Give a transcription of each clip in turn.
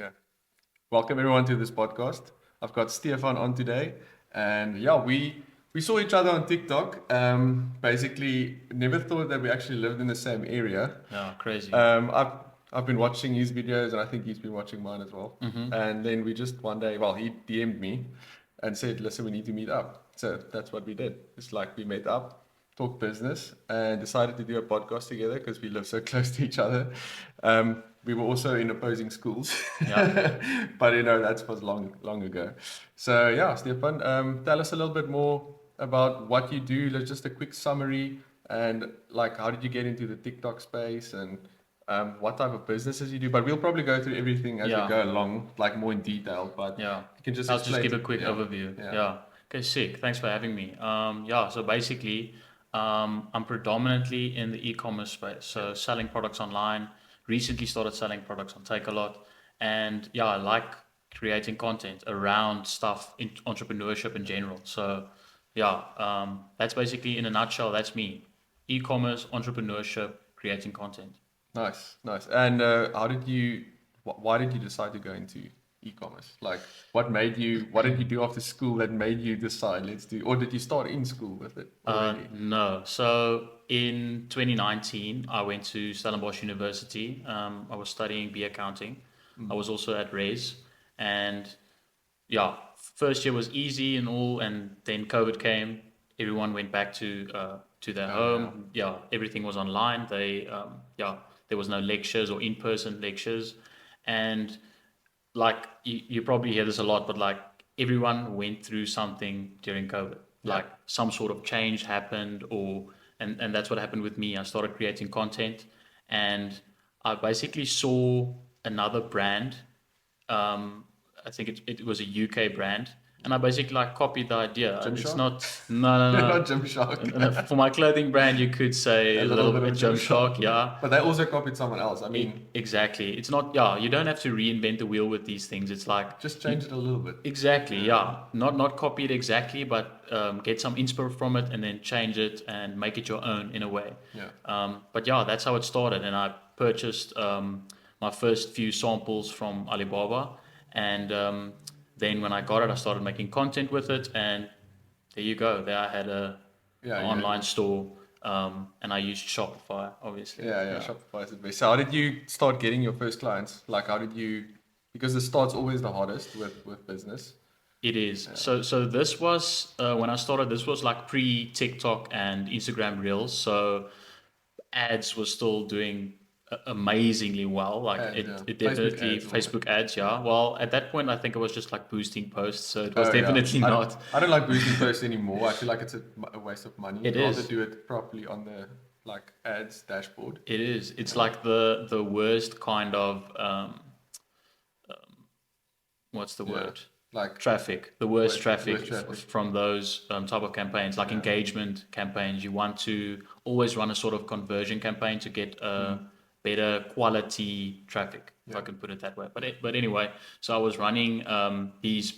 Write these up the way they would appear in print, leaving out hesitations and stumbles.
Okay. Welcome everyone to this podcast. I've got Stefan on today, and we saw each other on TikTok. Basically, never thought that we actually lived in the same area. Yeah, crazy. I've been watching his videos, and I think he's been watching mine as well. Mm-hmm. And then we just one day, well, he DM'd me and said, "Listen, we need to meet up." So that's what we did. It's like we met up, talked business, and decided to do a podcast together because we live so close to each other. We were also in opposing schools, Yeah. but that was long ago. So yeah, Stefan, tell us a little bit more about what you do. Just a quick summary, and like how did you get into the TikTok space, and what type of businesses you do. But we'll probably go through everything as we Yeah. go along, like more in detail. But Yeah. you can just I'll just explain give a to- quick yeah, overview. yeah. Yeah. Okay, sick. Thanks for having me. So basically, I'm predominantly in the e-commerce space. So selling products online. Recently started selling products on Takealot. And yeah, I like creating content around stuff in entrepreneurship in general. So yeah, that's basically in a nutshell, that's me. E-commerce, entrepreneurship, creating content. Nice. And why did you decide to go into e-commerce? Like, what did you do after school that made you decide, let's do, or did you start in school with it already? No. So in 2019, I went to Stellenbosch University. I was studying B accounting. I was also at Res, and yeah, first year was easy and all, and then COVID came. Everyone went back to their home. Yeah, everything was online. There was no lectures or in-person lectures, and like you probably hear this a lot, but like everyone went through something during COVID. Yeah. Like some sort of change happened, and that's what happened with me. I started creating content, and I basically saw another brand. I think it was a UK brand, and I basically like copied the idea. It's Gymshark? not no. Not Gymshark. For my clothing brand, you could say A a little little bit bit of Gymshark, Gymshark. yeah. But they also copied someone else. I mean, Exactly. It's not, yeah, you don't have to reinvent the wheel with these things. It's like, just change it a little bit. exactly, yeah. Not copy it exactly, but get some inspo from it and then change it and make it your own in a way. Yeah. But yeah, that's how it started. And I purchased my first few samples from Alibaba. And then when I got it, I started making content with it. And there you go. There I had Yeah, an yeah. online store. And I used Shopify, obviously. Yeah. Shopify is the best. So how did you start getting your first clients? Like, how did you? Because the start's always the hardest with business. It is. So this was when I started. This was like pre TikTok and Instagram Reels. So ads was still doing amazingly well. Like Ads, it, yeah. it Facebook definitely ads, or- Facebook ads. Yeah. Well, at that point, I think it was just like boosting posts. So it was Oh, yeah. definitely not. I don't like boosting posts anymore. I feel like it's a waste of money. It I'd rather is. do it properly on the like ads dashboard. It is. It's like the worst kind of what's the Yeah. word? Like Traffic, the worst traffic worst traffic. from those type of campaigns, like engagement campaigns. You want to always run a sort of conversion campaign to get better quality traffic, if I can put it that way. But anyway, so I was running these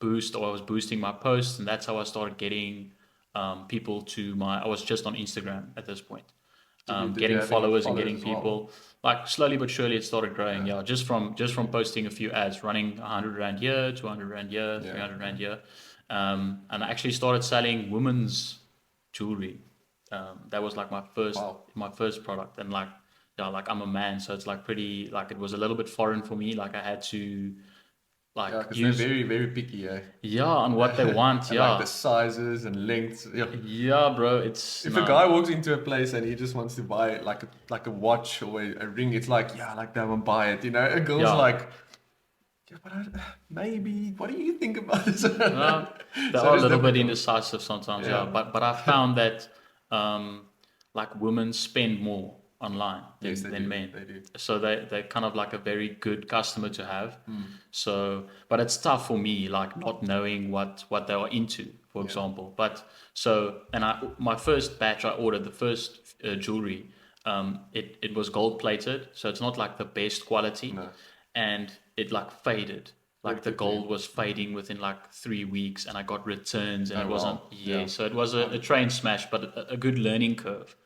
I was boosting my posts, and that's how I started getting people to my. I was just on Instagram at this point. Did you Getting have any followers and followers geting as well? people, like slowly but surely it started growing. Yeah, just from posting a few ads, running 100 rand here, 200 rand here, 300 rand here, and I actually started selling women's jewelry. That was like Wow. my first product, and like yeah, like I'm a man, so it's like pretty like it was a little bit foreign for me. Like I had to like Yeah, because they're use very picky, eh? yeah on what they want. And like the Yeah, sizes and lengths. Yeah. yeah, bro. It's If a no. guy walks into a place and he just wants to buy like a watch or a ring, it's like, yeah, I like that one, buy it. A girl's Yeah. like, yeah, but maybe. What do you think about this? They So are a it's little bit difficult. indecisive sometimes, yeah. Yeah. But I found that like women spend more online Yes, they than do. men. They do. So they're kind of like a very good customer to have. So, but it's tough for me, like not knowing what they are into, for example. But so, and my first batch I ordered, the first jewelry, it was gold plated, so it's not like the best quality, No. and it like faded. Like the quickly. gold was fading within like 3 weeks, and I got returns, and Oh, it wasn't. wow. Yeah, Yeah. so it was a train smash, but a good learning curve.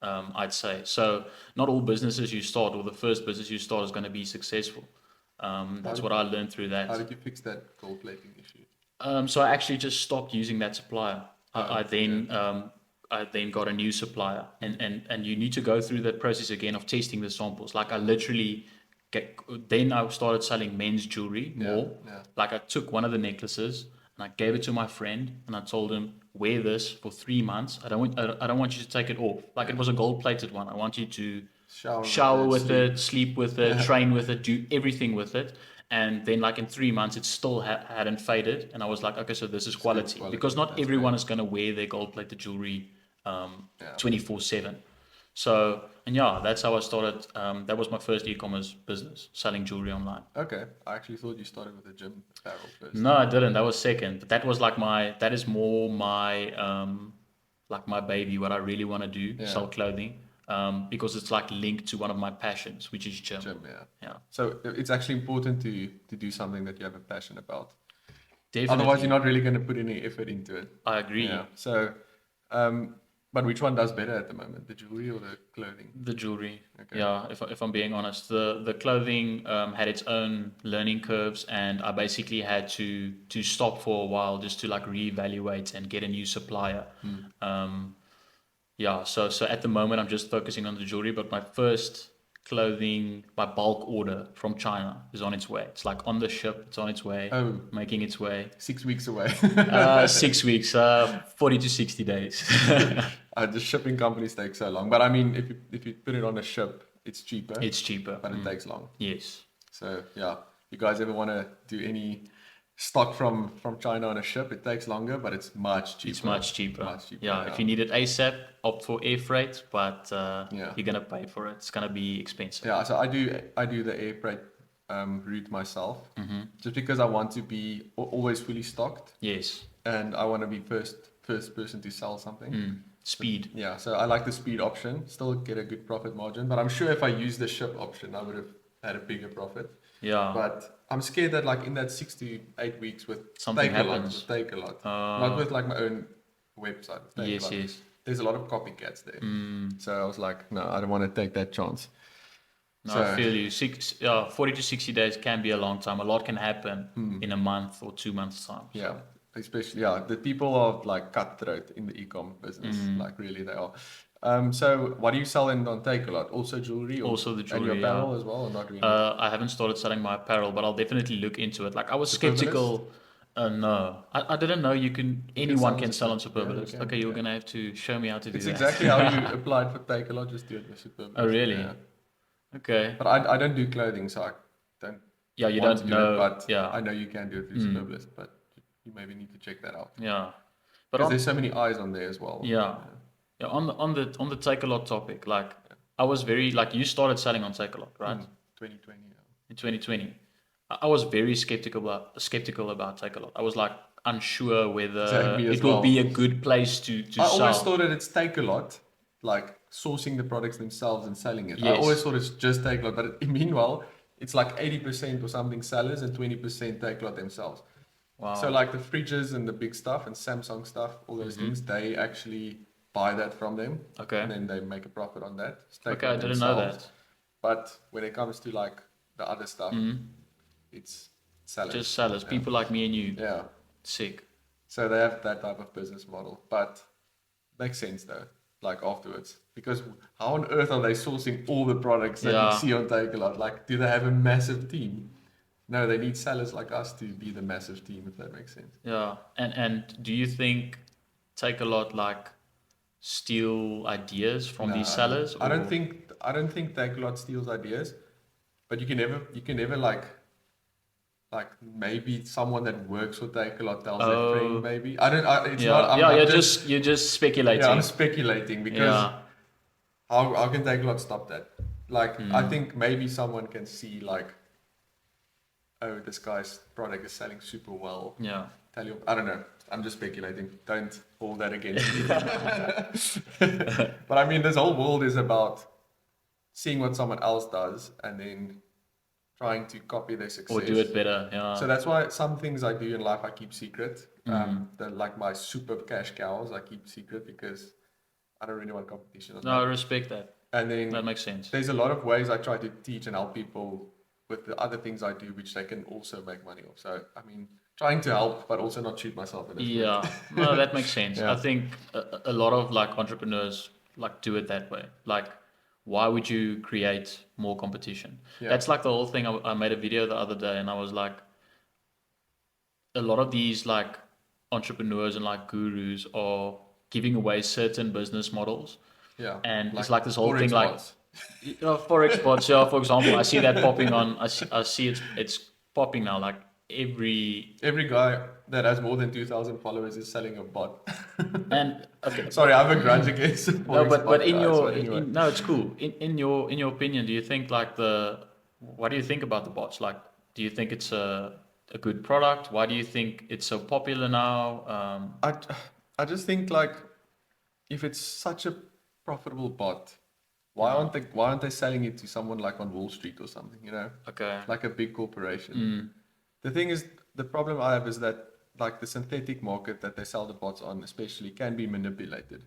I'd say. So not all businesses you start or the first business you start is going to be successful. That's did what I learned through How that. did you fix that gold plating issue? So I actually just stopped using that supplier. Oh, I then got a new supplier, and you need to go through that process again of testing the samples. Like I literally get, then I started selling men's jewelry yeah, more. yeah. Like I took one of the necklaces and I gave it to my friend and I told him, wear this for 3 months. I don't want you to take it off. Like it was a gold plated one. I want you to shower with sleep. it, sleep with it, train with it, do everything with it. And then, like in 3 months, it still hadn't faded. And I was like, okay, so this is It's good quality. Because quality. not That's everyone great. is going to wear their gold plated jewelry Yeah. 24/7. So, and yeah, that's how I started. That was my first e commerce business, selling jewelry online. Okay. I actually thought you started with a gym apparel first. No, I didn't. That was second. But that was that is more like my baby, what I really want to do, Yeah. sell clothing. Because it's like linked to one of my passions, which is gym. Gym, yeah. Yeah, So it's actually important to do something that you have a passion about. definitely. Otherwise, you're not really going to put any effort into it. I agree. Yeah. So, but which one does better at the moment, the jewelry or the clothing? The jewelry. Okay. Yeah, if I'm being honest, the clothing had its own learning curves, and I basically had to stop for a while just to like reevaluate and get a new supplier. Yeah, so at the moment I'm just focusing on the jewelry, but my first clothing, my bulk order from China is on its way. It's like on the ship, it's on its way, Oh, making its way. 6 weeks away. 6 weeks, 40 to 60 days. The shipping companies take so long. But I mean, if you put it on a ship, it's cheaper, It's cheaper. but it takes long. Yes. So yeah, you guys ever want to do any stock from China on a ship? It takes longer, but it's much cheaper. It's much cheaper. Much cheaper. Yeah, if you need it ASAP, opt for air freight, but Yeah. you're gonna pay for it. It's gonna be expensive. Yeah, so I do the air freight route myself, just because I want to be always fully stocked, Yes. and I want to be first person to sell something. Speed. Yeah, so I like the speed option, still get a good profit margin, but I'm sure if I used the ship option, I would have had a bigger profit. Yeah. But I'm scared that like in that 6 to 8 weeks with Something Takealot, happens. not with like my own website. With Yes, Takealot. yes. There's a lot of copycats there. So I was like, no, I don't want to take that chance. No, So- I feel you. 40 to 60 days can be a long time. A lot can happen in a month or 2 months' time. So. Yeah, especially the people are like cutthroat in the e-com business, like really they are. So what do you sell on Takealot? Also jewelry, or Also the and jewelry, your apparel yeah. as well, or not really? I haven't started selling my apparel, but I'll definitely look into it. Like I was Superbalist? skeptical. No, I didn't know you can. You can Anyone sell can on sell on Super- yeah, you Superbalist. can, Okay, you're yeah. gonna have to show me how to do It's that. exactly how you applied for Takealot. Just do it with Superbalist. Oh, really? Yeah. Okay. But I don't do clothing, so I don't. Yeah, you want don't to do know. it, but Yeah. I know you can do it through Superbalist. But you maybe need to check that out Yeah. But because on, there's so many eyes on there as well. yeah. Yeah, on the Takealot topic, like I was very like you started selling on Takealot, right? 2020. Yeah. In 2020. I was very skeptical about Takealot. I was like unsure whether Exactly, as it will well. be a good place to I sell. always thought that it's Takealot, like sourcing the products themselves and selling it. I Yes. always thought it's just Takealot, but meanwhile, it's like 80% or something sellers and 20% Takealot themselves. Wow. So like the fridges and the big stuff and Samsung stuff, all those Mm-hmm. things, they actually buy that from them. Okay. And then they make a profit on that. It's Okay, Takealot I didn't know themselves. that. But when it comes to like the other stuff, it's sellers. Just sellers, people like me and you. Yeah. Sick. So they have that type of business model, but makes sense though. Like afterwards, because how on earth are they sourcing all the products that Yeah. you see on Takealot? Like, do they have a massive team? No, they need sellers like us to be the massive team, if that makes sense. Yeah. And do you think Takealot like steal ideas from these Nah, sellers? I or- don't think Takealot steals ideas, but you can never like maybe someone that works for Takealot tells their Oh. friend maybe. I don't. It's Yeah. not. I'm You're just speculating. Yeah, I'm speculating because Yeah. how can Takealot stop that? Like, Hmm. I think maybe someone can see like, oh, this guy's product is selling super well. Yeah. Tell you, I don't know. I'm just speculating. Don't hold that against me. But I mean, this whole world is about seeing what someone else does and then trying to copy their success. Or do it better. Yeah. So that's why some things I do in life I keep secret. Mm-hmm. Like my super cash cows I keep secret because I don't really want competition on No, I that. respect that. And then That makes sense. there's a lot of ways I try to teach and help people with the other things I do, which they can also make money off. So, I mean, trying to help, but also not shoot myself in the foot. Yeah, no, that makes sense. I Yeah. think a lot of like entrepreneurs like do it that way. Like, why would you create more competition? Yeah. That's like the whole thing. I made a video the other day and I was like, a lot of these like entrepreneurs and like gurus are giving away certain business models. Yeah. And Like it's like this whole thing Forex like, bots. you know, Forex bots, yeah, for example, I see that popping on, I see it's popping now, like every, Every guy that has more than 2,000 followers is selling a bot. and okay, Sorry, I have a grudge against the no, Forex but bot in guys, your but anyway. no, it's cool. In your opinion, do you think like what do you think about the bots? Like, do you think it's a good product? Why do you think it's so popular now? I, I just think like if it's such a profitable bot, Yeah. why aren't they selling it to someone like on Wall Street or something, you know? Okay. Like a big corporation. Mm, The thing is, the problem I have is that like the synthetic market that they sell the bots on especially can be manipulated.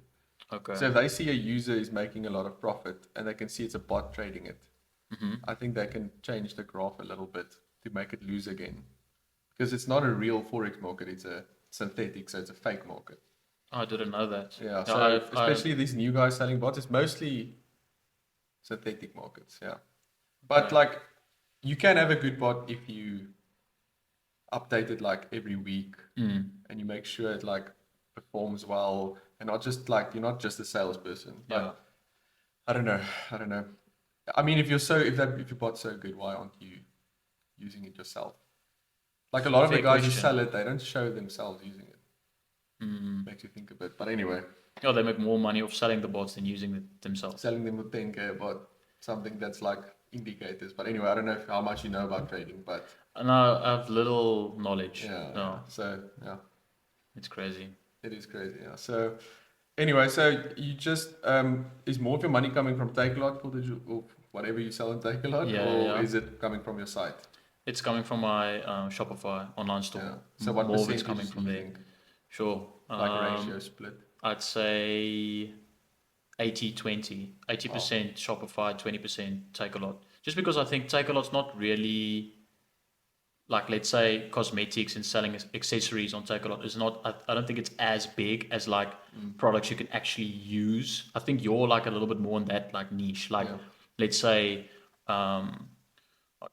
okay. So if they see a user is making a lot of profit and they can see it's a bot trading it, Hmm. I think they can change the graph a little bit to make it lose again. Because it's not a real Forex market, it's a synthetic, so it's a fake market. I didn't know that. Yeah, Yeah, so especially these new guys selling bots, it's mostly synthetic markets, yeah. But okay. like you can have a good bot if you update it like every week Mm, and you make sure it like performs well and not just like you're not just a salesperson. yeah. But I don't know. I don't know. I mean if your bot's so good, why aren't you using it yourself? Like a lot of the Fair guys who question. sell it, they don't show themselves using it. Mm. Makes you think a bit. But anyway, Yeah, they make more money off selling the bots than using it themselves. selling them with 10K about something that's like indicators. But anyway, I don't know how much you know about trading, but And I have little knowledge. yeah, yeah. No, So yeah, it's crazy. it is crazy. Yeah. So anyway, so you just is more of your money coming from Takealot for or whatever you sell on Takealot, Yeah, or yeah. is it coming from your site? It's coming from my Shopify online store. Yeah. So what More of it's percentage coming do from you there. think? Sure. Like ratio split? I'd say 80-20. Oh, 80% Shopify, 20% Takealot. Just because I think Takealot's not really like, let's say cosmetics and selling accessories on Takealot is not, I don't think it's as big as like products you can actually use. I think you're like a little bit more in that like niche. Like, yeah. let's say, like,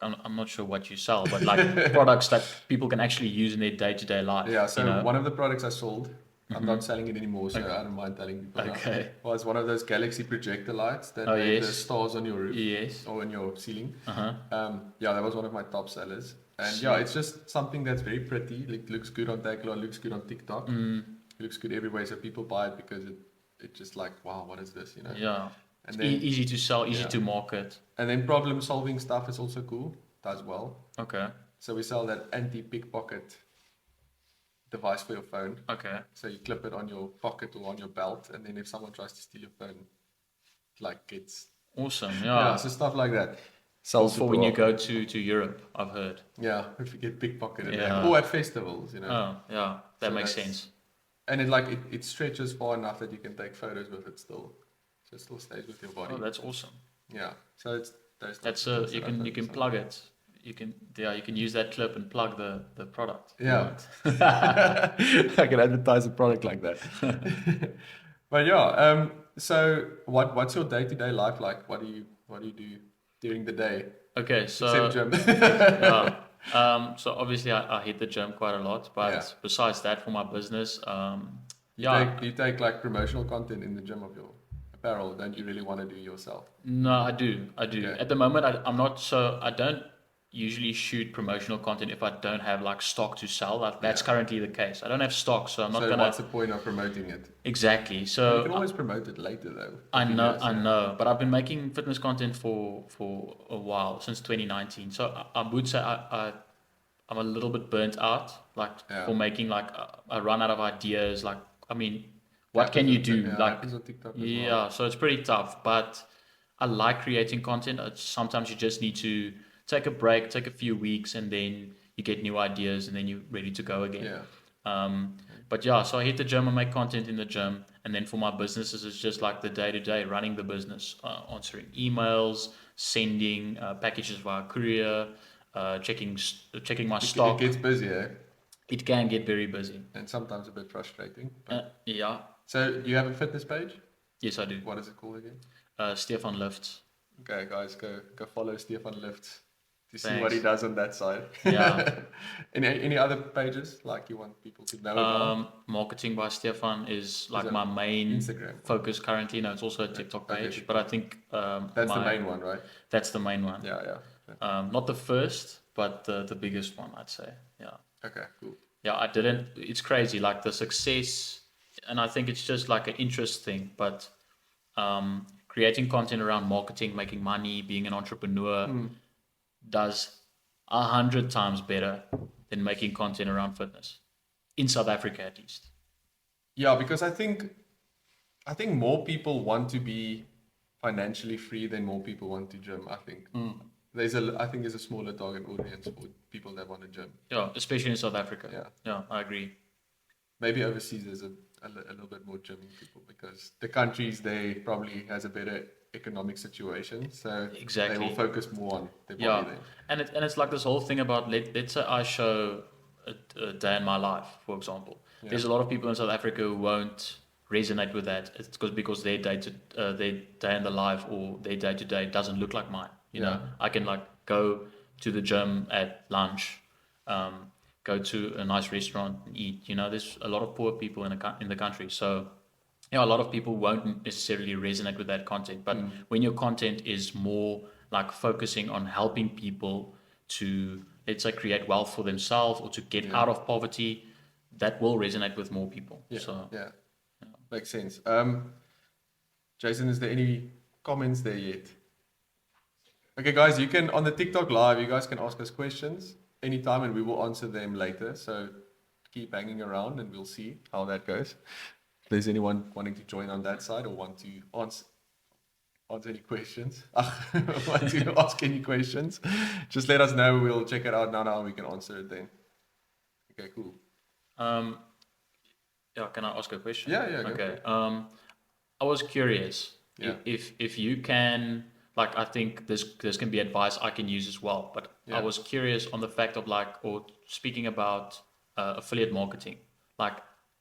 I'm not sure what you sell, but like products that people can actually use in their day-to-day life, Yeah, you so know? one of the products I sold, I'm not selling it anymore, so Okay. I don't mind telling people now, Okay. was one of those galaxy projector lights that Oh, made the yes. stars on your roof Yes. or on your ceiling. Uh-huh. Yeah, that was one of my top sellers. And See. yeah, it's just something that's very pretty. It looks good on Takealot, looks good on TikTok. Mm, It looks good everywhere, so people buy it because it just like, wow, what is this, you know? yeah. And It's then easy to sell, easy yeah, to market. and then problem solving stuff is also cool, does well. Okay. So we sell that anti-pickpocket device for your phone. Okay. So you clip it on your pocket or on your belt, and then if someone tries to steal your phone, it like gets Awesome. yeah, Yeah. so stuff like that. For, Sells for super when you well. go to Europe, I've heard. Yeah, if you get pickpocketed, Yeah. or at festivals, you know. Oh, yeah. That So makes that's- sense. And it stretches far enough that you can take photos with it still, so it still stays with your body. Oh, that's awesome. Yeah, so it's those. That's types of things you that I can focus on. plug it. You can use that clip and plug the product. Yeah, I can advertise a product like that. But yeah, so what's your day-to-day life like? What do you do during the day Okay, except so gym? yeah. So obviously I hit the gym quite a lot, but Yeah. besides that, for my business, You yeah, you take like promotional content in the gym of your apparel, don't you really want to do yourself? no, I do. Okay. At the moment, I'm not so. I don't usually shoot promotional content if I don't have like stock to sell. Like that's Yeah. currently the case. I don't have stock, so I'm not So gonna what's the point of promoting it? exactly. You So can always promote it later though. I know, Videos, I yeah. know, but I've been making fitness content for a while since 2019. So I would say I'm a little bit burnt out, like Yeah. for making like I run out of ideas. Like I mean, what can you do? Yeah, Like happens on TikTok as well. yeah, so it's pretty tough, but I like creating content. Sometimes you just need to take a break, take a few weeks, and then you get new ideas, and then you're ready to go again. Yeah. Um, But yeah, so I hit the gym, I make content in the gym, and then for my businesses, it's just like the day to day running the business, answering emails, sending packages via courier, checking my It stock. gets busy, eh? It can get very busy. And sometimes a bit frustrating. But Yeah, so, do you have a fitness page? yes, I do. What is it called again? Stefan Lifts. Okay, guys, go follow Stefan Lifts to see what he Thanks. does on that side. Yeah. Any other pages like you want people to know about? Marketing by Stefan is Is like it my main Instagram? focus currently. No, it's also a TikTok Okay, page, but I TikTok. think That's the main one, right? that's the main one. Yeah. Not the first, but the biggest one, I'd say. Yeah. Okay, cool. Yeah, I didn't. It's crazy, like the success, and I think it's just like an interest thing. But creating content around marketing, making money, being an entrepreneur does 100 times better than making content around fitness in South Africa, at least. Yeah, because I think more people want to be financially free than more people want to gym. I think there's a smaller target audience for people that want to gym. Yeah, especially in South Africa. Yeah. Yeah, I agree. Maybe overseas there's a little bit more gymming people because the countries they probably has a better economic situation, so they Exactly. will focus more on their body Yeah, then. and it's like this whole thing about let's say I show a day in my life, for example. Yeah. There's a lot of people in South Africa who won't resonate with that. It's because their day in the life or their day to day doesn't look like mine. You know, I can like go to the gym at lunch, go to a nice restaurant and eat. You know, there's a lot of poor people in the country, so yeah, a lot of people won't necessarily resonate with that content. But when your content is more like focusing on helping people to, let's say, create wealth for themselves or to get out of poverty, that will resonate with more people. Yeah, So yeah, makes sense. Jason, is there any comments there yet? Okay, guys, you can on the TikTok live. You guys can ask us questions anytime, and we will answer them later. So keep hanging around, and we'll see how that goes. If there's anyone wanting to join on that side or want to answer any questions, want to ask any questions, just let us know. We'll check it out now, and we can answer it then. Okay, cool. um, yeah, can I ask a question? Yeah, go for Okay. it. I was curious Yeah. if you can, like, I think this can be advice I can use as well, but I Yeah. was curious on the fact of like, or speaking about affiliate marketing, like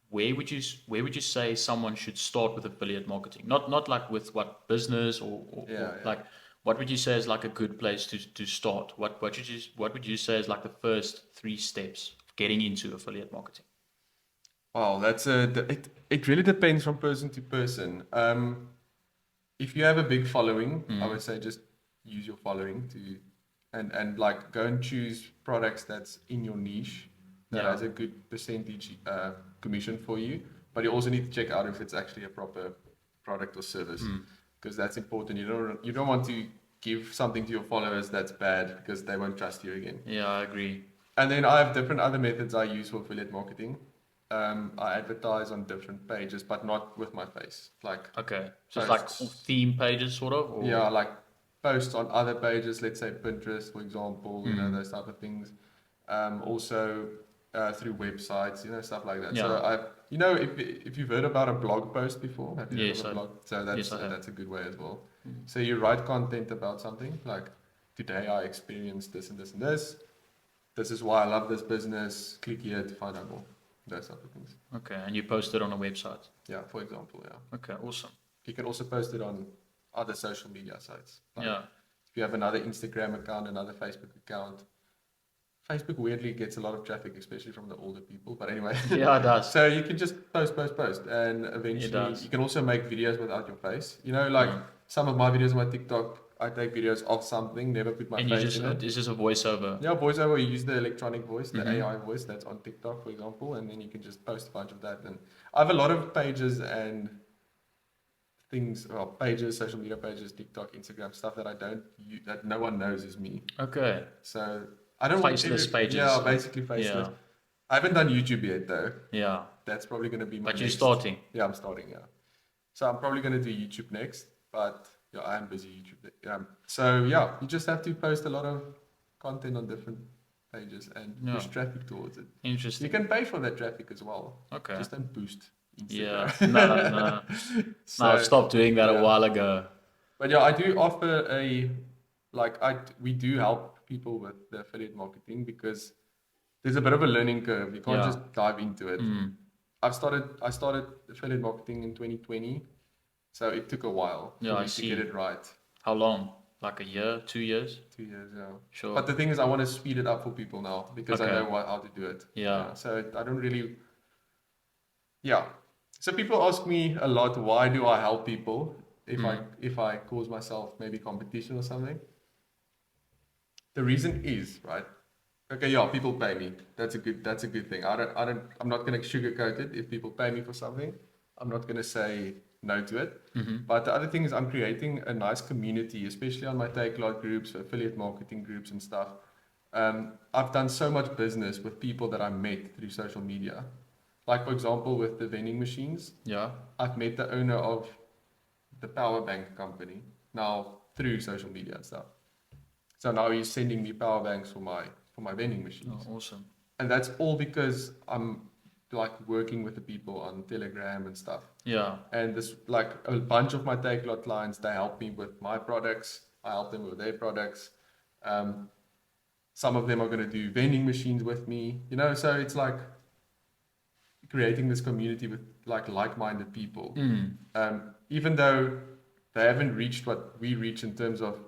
where would you say someone should start with affiliate marketing? Not like with what business or like what would you say is like a good place to start? What would you say is like the first 3 steps of getting into affiliate marketing? Wow, it really depends from person to person. If you have a big following, I would say just use your following to and like go and choose products that's in your niche that Yeah. has a good percentage commission for you. But you also need to check out if it's actually a proper product or service because that's important. You don't want to give something to your followers that's bad because they won't trust you again. Yeah, I agree. And then I have different other methods I use for affiliate marketing. I advertise on different pages, but not with my face. Like Okay. So it's like posts. theme pages sort of, or Yeah, like posts on other pages, let's say Pinterest, for example, those type of things. Also through websites, stuff like that. So if you've heard about a blog post before, have you heard Yes, of a blog? So yes, I have. that's a good way as well. So you write content about something like today I experienced this and this and this. This is why I love this business. Click here to find out more. Those type of things. Okay, and you post it on a website. Yeah, for example, yeah. Okay, awesome. You can also post it on other social media sites. Like Yeah. if you have another Instagram account, another Facebook account. Facebook weirdly gets a lot of traffic, especially from the older people. But anyway. Yeah, it does. So you can just post. And eventually does. you can also make videos without your face. Like some of my videos on my TikTok, I take videos of something, never put my And you face just in it. it's just a voiceover. Yeah, voiceover, you use the electronic voice, the AI voice that's on TikTok, for example, and then you can just post a bunch of that. And I have a lot of pages and things, pages, social media pages, TikTok, Instagram, stuff that I don't use, that no one knows is me. Okay. So I don't want Faceless pages. Yeah, basically faceless. Yeah. I haven't done YouTube yet though. Yeah. That's probably going to be my But you're next. starting. Yeah, I'm starting. Yeah. So I'm probably going to do YouTube next, but yeah, I am busy YouTube. Yeah. So yeah, you just have to post a lot of content on different pages and Yeah. push traffic towards it. You Interesting. can pay for that traffic as well. Okay. Just don't boost Yeah. Instagram. No, no. So, No, I've stopped doing that a yeah. while ago. But yeah, I do offer we do help people with the affiliate marketing because there's a bit of a learning curve. You can't Yeah. just dive into it. Mm. I started affiliate marketing in 2020, so it took a while Yeah, for I me to get see. it right. How long? Like a year, 2 years? 2 years, yeah. Sure. But the thing is, I want to speed it up for people now because I Okay. know how to do it. Yeah. So I don't really, yeah. So people ask me a lot, why do I help people if I cause myself maybe competition or something? The reason is, right? Okay, yeah, people pay me. That's a good thing. I'm not gonna sugarcoat it. If people pay me for something, I'm not gonna say no to it. But the other thing is I'm creating a nice community, especially on my Takealot groups, affiliate marketing groups and stuff. I've done so much business with people that I met through social media. Like for example, with the vending machines, Yeah. I've met the owner of the power bank company now through social media and stuff. So now he's sending me power banks for my vending machines. Oh, awesome. And that's all because I'm like working with the people on Telegram and stuff. Yeah. And this like a bunch of my Takealot clients, they help me with my products. I help them with their products. Some of them are going to do vending machines with me, you know. So it's like creating this community with like-minded people. Even though they haven't reached what we reach in terms of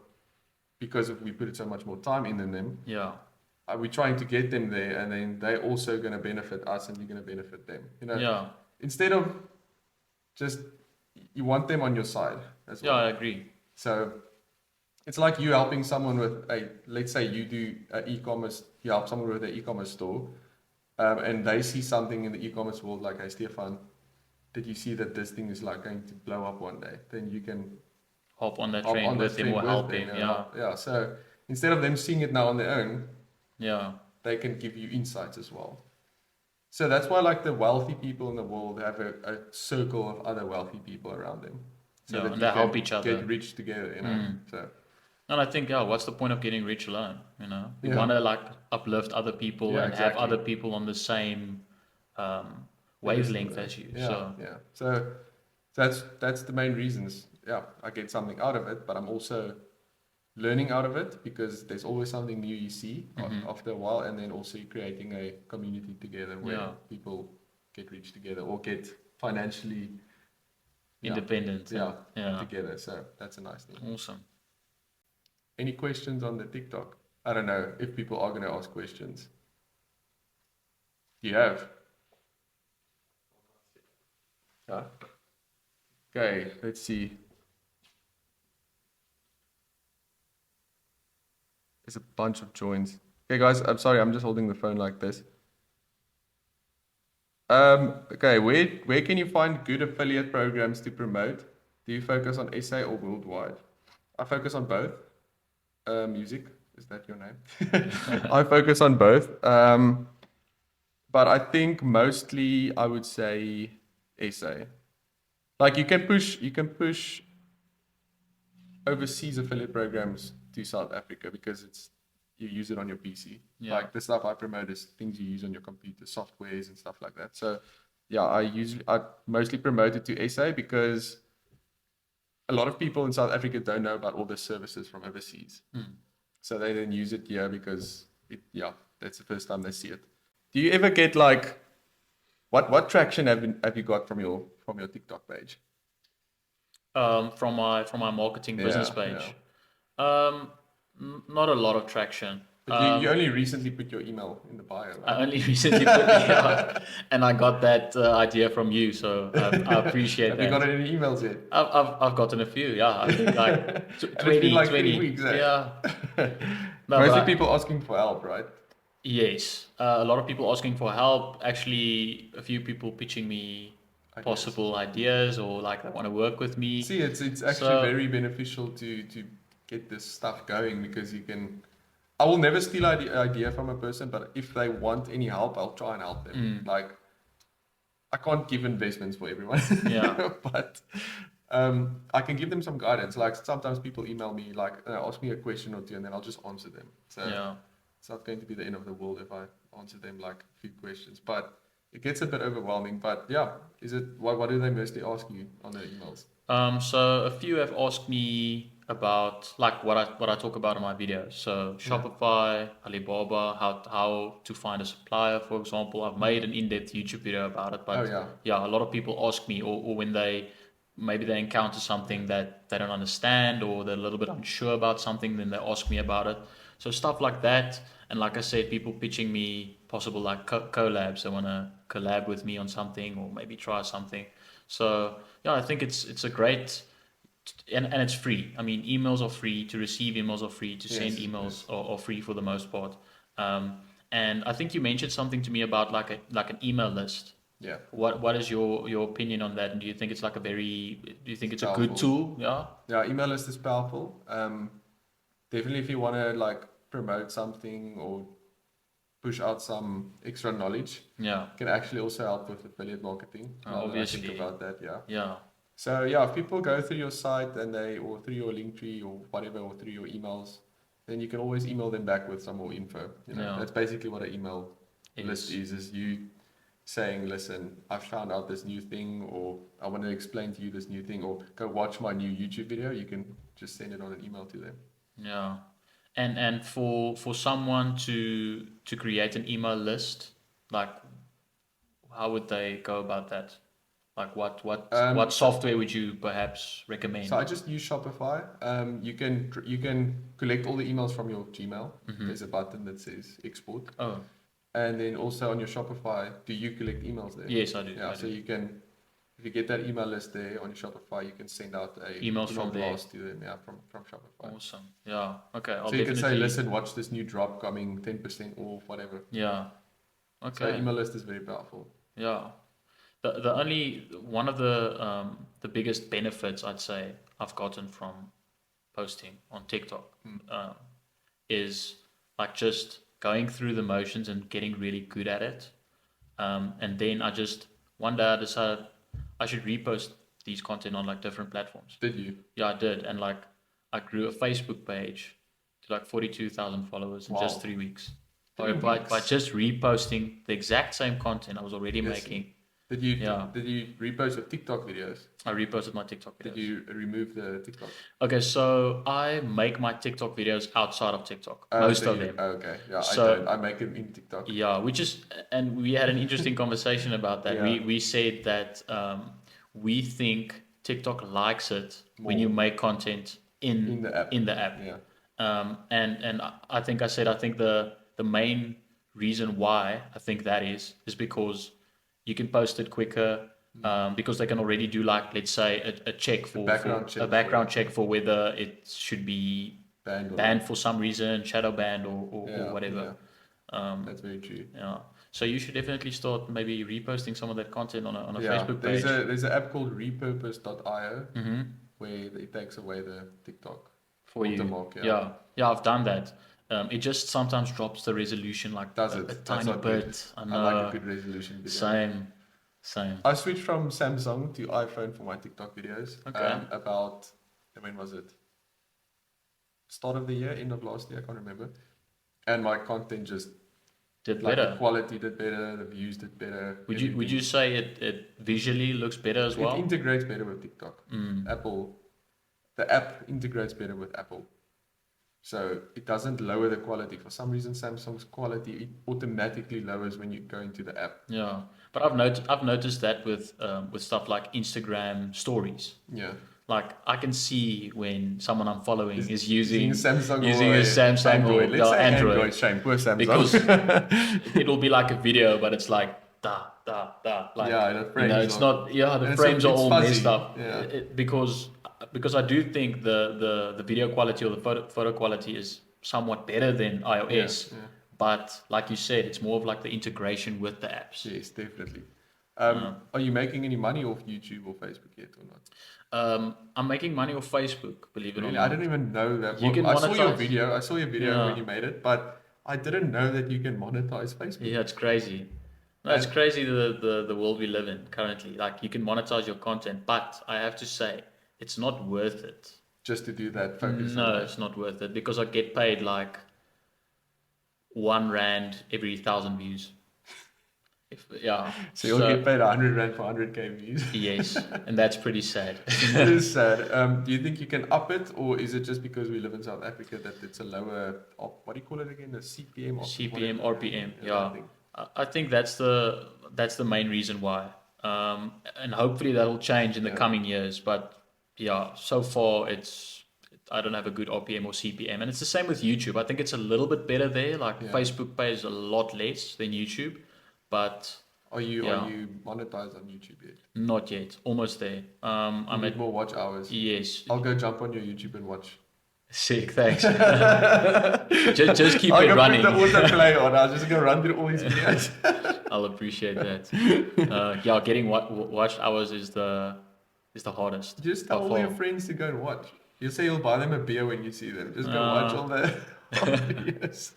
because we put so much more time in than them. Yeah. We're trying to get them there, and then they're also going to benefit us, and we're going to benefit them. You know, Yeah. instead of just you want them on your side as Yeah, well. I agree. So it's like you helping someone with let's say you do e-commerce, you help someone with an e-commerce store, and they see something in the e-commerce world like, hey, Stefan, did you see that this thing is like going to blow up one day? Then you can Hop on that hop train on with that him train or with help them. him. Yeah. Yeah. Yeah. So instead of them seeing it now on their own, Yeah. they can give you insights as well. So that's why like the wealthy people in the world have a circle of other wealthy people around them. So Yeah, that and you they help can each other. get rich together, you know. So And I think, yeah, what's the point of getting rich alone? You know, you Yeah. want to like uplift other people Yeah, and have exactly. other people on the same wavelength as you. Yeah, So yeah. So that's the main reasons. Yeah, I get something out of it, but I'm also learning out of it because there's always something new you see after a while, and then also you're creating a community together where Yeah. people get rich together or get financially independent. yeah, Yeah. together. So that's a nice thing. Awesome. Any questions on the TikTok? I don't know if people are going to ask questions. Do you have? Yeah. Okay, let's see. There's a bunch of joins. Okay, guys, I'm sorry, I'm just holding the phone like this. Okay, where can you find good affiliate programs to promote? Do you focus on SA or worldwide? I focus on both. Music, is that your name? I focus on both. But I think mostly I would say SA. Like you can push overseas affiliate programs to South Africa because you use it on your PC. Yeah. Like the stuff I promote is things you use on your computer, softwares and stuff like that. So yeah, I mostly promote it to SA because a lot of people in South Africa don't know about all the services from overseas. So they then use it here because that's the first time they see it. Do you ever get like what traction have you got from your TikTok page? From my marketing business page. Not a lot of traction. But you only recently put your email in the bio, I right? only recently put it out, and I got that idea from you, so I appreciate Have that. you got any emails yet? I've gotten a few, yeah. I think like And it's 20, been like 20. 3 weeks, eh? Yeah. No, Mostly but people asking for help, right? yes, a lot of people asking for help. Actually, a few people pitching me Ideas. possible ideas or like they want to work with me. See, it's actually very beneficial to get this stuff going because you can. I will never steal idea from a person, but if they want any help, I'll try and help them. Like, I can't give investments for everyone. Yeah. But I can give them some guidance. Like sometimes people email me, like ask me a question or two, and then I'll just answer them. So Yeah. it's not going to be the end of the world if I answer them like a few questions. But it gets a bit overwhelming. But yeah, what do they mostly ask you on the emails? So a few have asked me about like what I talk about in my videos. So Yeah. Shopify, Alibaba, how to find a supplier, for example. I've made an in-depth YouTube video about it, Oh but yeah. yeah, a lot of people ask me, or when maybe they encounter something that they don't understand, or they're a little bit unsure about something, then they ask me about it. So stuff like that, and like I said, people pitching me possible like collabs. They want to collab with me on something, or maybe try something. So yeah, I think it's a great, and it's free. I mean, emails are free to receive, emails are free to send, Yes. emails Yes. are free for the most part. Um, and I think you mentioned something to me about like an email list. Yeah. What is your opinion on that? And do you think it's like do you think It's it's a good powerful. tool? Yeah. Yeah. Email list is powerful. Definitely if you want to like promote something or push out some extra knowledge, Yeah. can actually also help with affiliate marketing. Now that I think Obviously. about that, yeah. Yeah. So yeah, if people go through your site and or through your link tree or whatever, or through your emails, then you can always email them back with some more info. Yeah. That's basically what an email list Is. is you saying, listen, I found out this new thing, or I want to explain to you this new thing, or go watch my new YouTube video. You can just send it on an email to them. Yeah. And for someone to create an email list, like how would they go about that? Like what So software would you perhaps So I recommend? just use Shopify. You can collect all the emails from your Gmail. Hmm. There's a button that says export, Oh, and then also on your Shopify, do you collect emails there? yes, I do. Yeah. I So do. you can, if you get that email list there on your Shopify, you can send out a Emails email from there. blast to them. Yeah, from Shopify. Awesome. Yeah. Okay. I'll So you can say, definitely. listen, watch this new drop coming, 10% off, whatever. Yeah. So Okay. email list is very powerful. Yeah. The only one of the biggest benefits I'd say I've gotten from posting on TikTok Mm. is like just going through the motions and getting really good at it. And then one day I decided I should repost these content on like different platforms. Did you? Yeah, I did. And like I grew a Facebook page to like 42,000 followers in just Wow. 3 weeks. 3 weeks. By just reposting the exact same content I was already Yes. making. Did you Yeah. did you repost your TikTok videos? I reposted my TikTok Did videos. you remove the TikTok? Okay, so I make my TikTok videos outside of TikTok, most So of them. okay. Yeah, I So don't. I make them in TikTok. yeah, and we had an interesting conversation about that. Yeah. We said that we think TikTok likes it when you More make content in the app. in the app. Yeah. And I think the main reason why I think that is because you can post it quicker. Because they can already do like, let's say a check for a background check for whether it should be Banned or banned not. for some reason, shadow banned or Yeah. whatever. Yeah. That's very true. Yeah. So you should definitely start maybe reposting some of that content on a Yeah. Facebook page. There's an app called repurpose.io Hmm. where it takes away the TikTok For you. watermark. Yeah. Yeah. Yeah, I've done that. It just sometimes drops the resolution like Does a it? That's tiny not good. bit. I I know. like a good resolution video. Same. I switched from Samsung to iPhone for my TikTok videos. Okay. About when was it? Start of the year, end of last year, I can't remember. And my content just Did like the better. quality did better, the views did better. Would everything. you say it visually looks better as well? It integrates better with TikTok. Mm. The app integrates better with Apple. So it doesn't lower the quality. For some reason, Samsung's quality it automatically lowers when you go into the app. Yeah, but I've noticed that with stuff like Instagram stories. Yeah. Like I can see when someone I'm following is using Samsung using or a Samsung Android. or Let's say Android. Shame, poor Samsung. Because it'll be like a video, but it's like da da da. Like yeah, the frames it's not. Yeah, the and frames are it's all fuzzy. messed up. Yeah. Because I do think the video quality or the photo quality is somewhat better than iOS. Yeah. But like you said, it's more of like the integration with the apps. Yes, definitely. Are you making any money off YouTube or Facebook yet or not? I'm making money off Facebook, believe it or Really? not. I didn't even know that. You can I saw your monetize. video. I saw your video Yeah. when you made it, but I didn't know that you can monetize Facebook. Yeah, it's crazy. No, it's crazy the world we live in currently. Like you can monetize your content, but I have to say it's not worth it. Just to do that focus. No, it's not worth it because I get paid like R1 every 1,000 views. Yeah. So you'll get paid 100 rand for 100k views. Yes, and that's pretty sad. It is sad. Do you think you can up it, or is it just because we live in South Africa that it's a lower, what do you call it again? A CPM or CPM, whatever? RPM, I yeah. think. I think that's the main reason why. And hopefully that'll change in the Yeah. coming years. But yeah, so far I don't have a good RPM or CPM, and it's the same with YouTube. I think it's a little bit better there. Like Yeah. Facebook pays a lot less than YouTube, but Are you yeah, monetized on YouTube yet? not yet. Almost there. You I'm need at more watch hours. yes. I'll go jump on your YouTube and watch. Sick, thanks. Just keep I'll it go running. put the autoplay on. I'll just go run through all these videos. I'll appreciate that. Yeah, getting watch hours is the hardest. Just by tell all far. your friends to go and watch. You say you'll buy them a beer when you see them. Just go watch all the videos.